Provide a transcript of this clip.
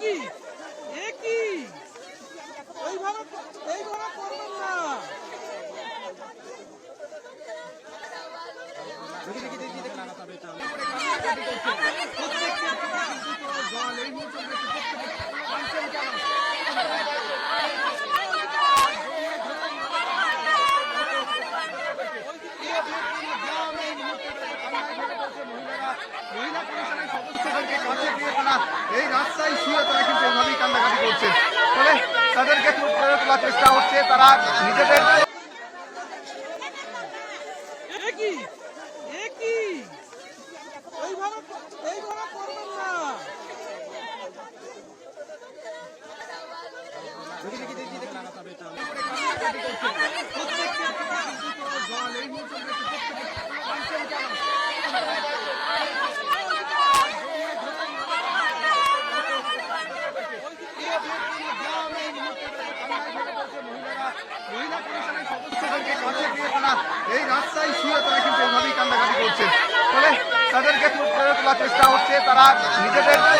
কি এ কি এইভাবে করবেন না। এই রাস্তায় শুয়ে তারা কিন্তু এভাবেই কান্নাকাটি করছে। ফলে তাদেরকে তোলার চেষ্টা হচ্ছে, তারা নিজেদের এ কি এইভাবে করবেন না। এই রাস্তায় শুয়ে তারা কিন্তু এভাবেই কান্নাকাটি করছে। ফলে তাদেরকে তোলার চেষ্টা হচ্ছে, তারা নিজেদের